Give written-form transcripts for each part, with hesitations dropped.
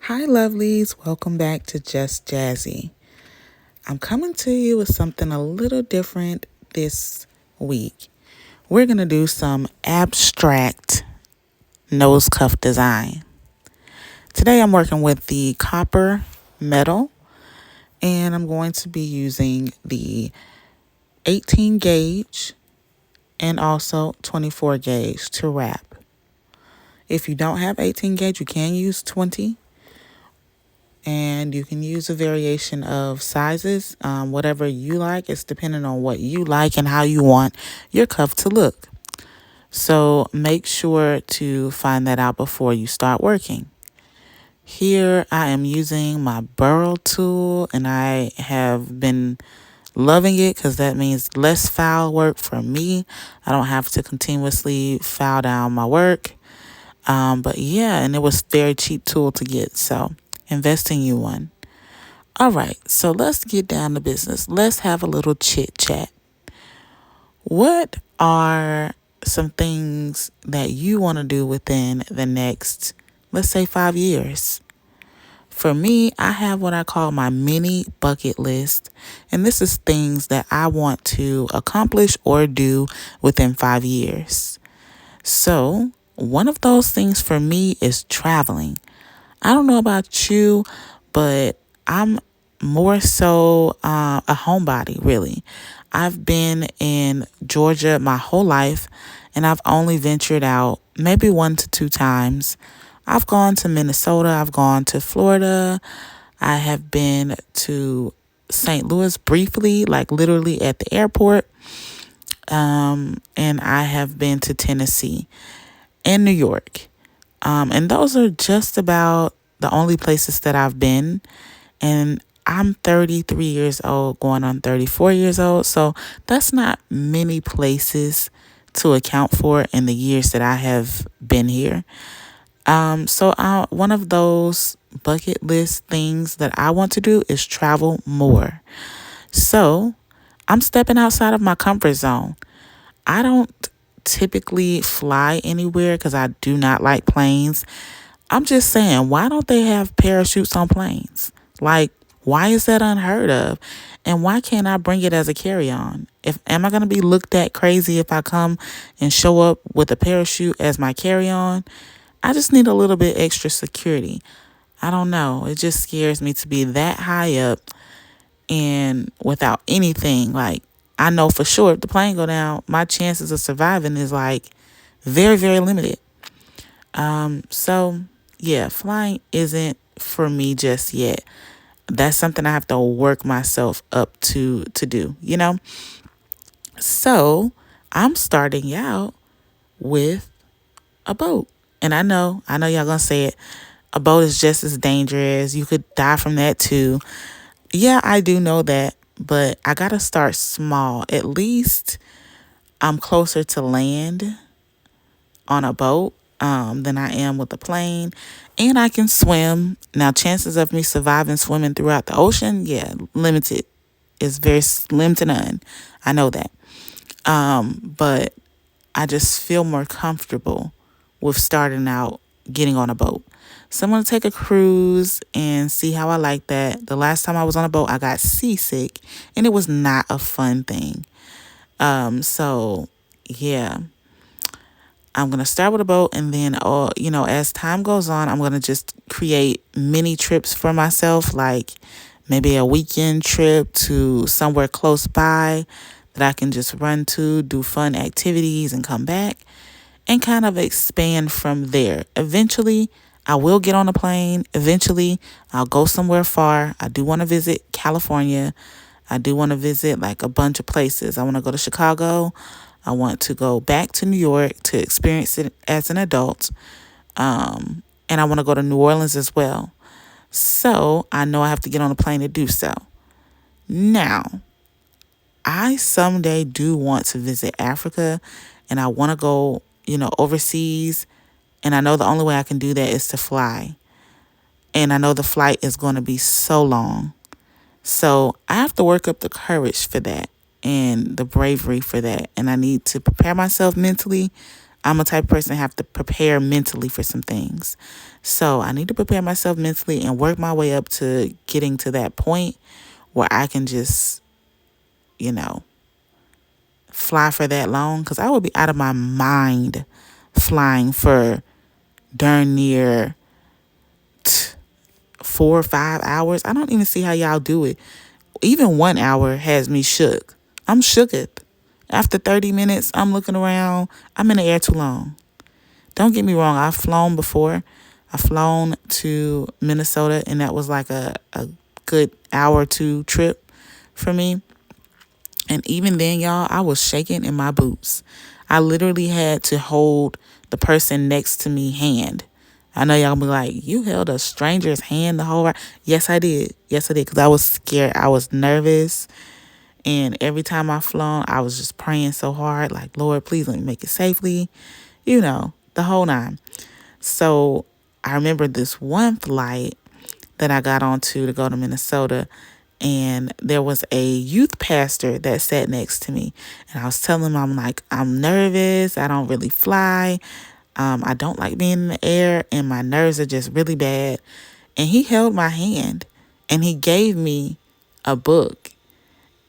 Hi, lovelies. Welcome back to Just Jazzy. I'm coming to you with something a little different this week. We're going to do some abstract nose cuff design. Today, I'm working with the copper metal, and I'm going to be using the 18 gauge and also 24 gauge to wrap. If you don't have 18 gauge, you can use 20. And you can use a variation of sizes, whatever you like. It's depending on what you like and how you want your cuff to look. So make sure to find that out before you start working. Here I am using my burl tool, and I have been loving it because that means less file work for me. I don't have to continuously file down my work. But yeah, and it was a very cheap tool to get, so invest in you one. All right, so let's get down to business. Let's have a little chit chat. What are some things that you want to do within the next, let's say, 5 years? For me, I have what I call my mini bucket list, and this is things that I want to accomplish or do within 5 years. So, one of those things for me is traveling. I don't know about you, but I'm more so a homebody, really. I've been in Georgia my whole life, and I've only ventured out maybe 1 to 2 times. I've gone to Minnesota, I've gone to Florida, I have been to St. Louis briefly, like literally at the airport, and I have been to Tennessee and New York. And those are just about the only places that I've been. And I'm 33 years old, going on 34 years old. So that's not many places to account for in the years that I have been here. One of those bucket list things that I want to do is travel more. So I'm stepping outside of my comfort zone. I don't typically fly anywhere because I do not like planes. I'm just saying, why don't they have parachutes on planes? Like, why is that unheard of? And why can't I bring it as a carry-on? Am I going to be looked at crazy if I come and show up with a parachute as my carry-on? I just need a little bit extra security. I don't know. It just scares me to be that high up and without anything. Like, I know for sure if the plane go down, my chances of surviving is like very, very limited. So yeah, flying isn't for me just yet. That's something I have to work myself up to do, you know? So I'm starting out with a boat. And I know y'all gonna say it. A boat is just as dangerous. You could die from that too. Yeah, I do know that, but I gotta start small. At least I'm closer to land on a boat than I am with a plane, and I can swim. Now, chances of me surviving swimming throughout the ocean, yeah, limited. It's very slim to none. I know that. But I just feel more comfortable with starting out getting on a boat. So I'm going to take a cruise and see how I like that. The last time I was on a boat, I got seasick, and it was not a fun thing. So yeah, I'm going to start with a boat, and then, as time goes on, I'm going to just create mini trips for myself, like maybe a weekend trip to somewhere close by that I can just run to, do fun activities, and come back, and kind of expand from there. Eventually, I will get on a plane. Eventually, I'll go somewhere far. I do want to visit California. I do want to visit like a bunch of places. I want to go to Chicago. I want to go back to New York to experience it as an adult. And I want to go to New Orleans as well. So I know I have to get on a plane to do so. Now, I someday do want to visit Africa, and I want to go, overseas. And I know the only way I can do that is to fly. And I know the flight is going to be so long. So I have to work up the courage for that and the bravery for that. And I need to prepare myself mentally. I'm a type of person that have to prepare mentally for some things. So I need to prepare myself mentally and work my way up to getting to that point where I can just, you know, fly for that long. Because I would be out of my mind flying for darn near 4 or 5 hours. I don't even see how y'all do it. Even 1 hour has me shook. I'm shooketh. After 30 minutes, I'm looking around. I'm in the air too long. Don't get me wrong. I've flown before. I've flown to Minnesota, and that was like a good hour or two trip for me. And even then, y'all, I was shaking in my boots. I literally had to hold the person next to me hand. I know y'all be like, you held a stranger's hand the whole ride. Yes, I did. Yes, I did. Because I was scared. I was nervous. And every time I flown, I was just praying so hard. Like, Lord, please let me make it safely. You know, the whole nine. So I remember this one flight that I got onto to go to Minnesota. And there was a youth pastor that sat next to me. And I was telling him, I'm like, I'm nervous. I don't really fly. I don't like being in the air. And my nerves are just really bad. And he held my hand. And he gave me a book.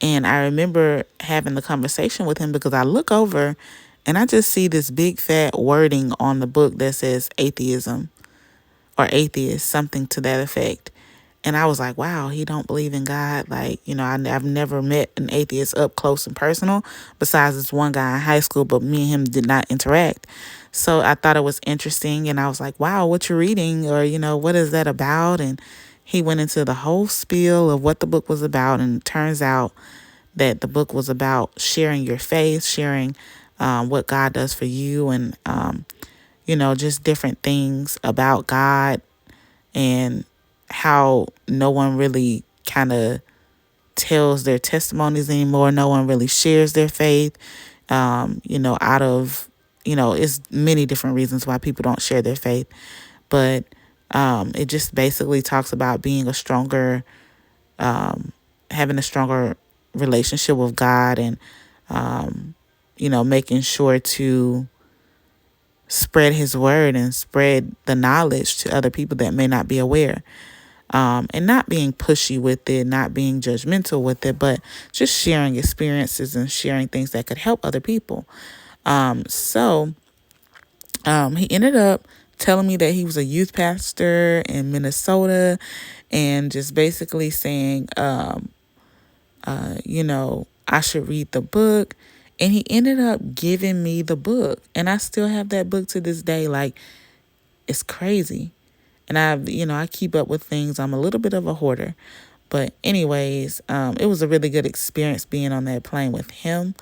And I remember having the conversation with him because I look over and I just see this big fat wording on the book that says atheism or atheist, something to that effect. And I was like, wow, he don't believe in God. Like, you know, I've never met an atheist up close and personal besides this one guy in high school, but me and him did not interact. So I thought it was interesting. And I was like, wow, what you reading? Or, you know, what is that about? And he went into the whole spiel of what the book was about. And it turns out that the book was about sharing your faith, sharing what God does for you, and, you know, just different things about God and how no one really kind of tells their testimonies anymore. No one really shares their faith, you know, out of, you know, it's many different reasons why people don't share their faith. But it just basically talks about being a stronger, having a stronger relationship with God and, you know, making sure to spread his word and spread the knowledge to other people that may not be aware. And not being pushy with it, not being judgmental with it, but just sharing experiences and sharing things that could help other people. So he ended up telling me that he was a youth pastor in Minnesota and just basically saying, you know, I should read the book. And he ended up giving me the book. And I still have that book to this day. Like, it's crazy. And I keep up with things. I'm a little bit of a hoarder. But anyways, it was a really good experience being on that plane with him.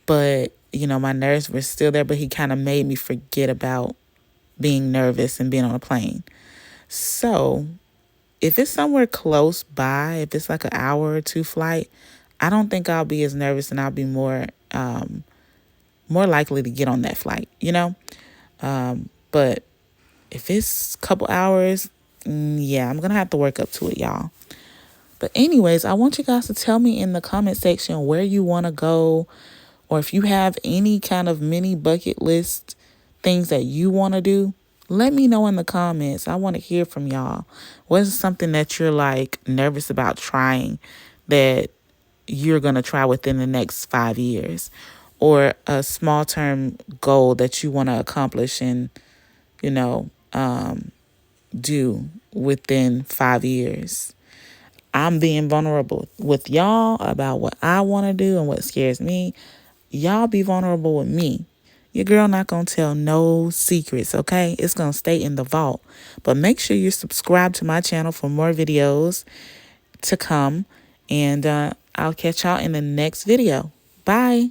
But, you know, my nerves were still there, but he kind of made me forget about being nervous and being on a plane. So if it's somewhere close by, if it's like an hour or two flight, I don't think I'll be as nervous and I'll be more likely to get on that flight, you know? But if it's a couple hours, yeah, I'm going to have to work up to it, y'all. But anyways, I want you guys to tell me in the comment section where you want to go, or if you have any kind of mini bucket list things that you want to do. Let me know in the comments. I want to hear from y'all. What is something that you're like nervous about trying that you're going to try within the next 5 years, or a small term goal that you want to accomplish and, you know, do within 5 years. I'm being vulnerable with y'all about what I want to do and what scares me. Y'all be vulnerable with me. Your girl not going to tell no secrets, okay? It's going to stay in the vault. But make sure you're subscribed to my channel for more videos to come. And I'll catch y'all in the next video. Bye.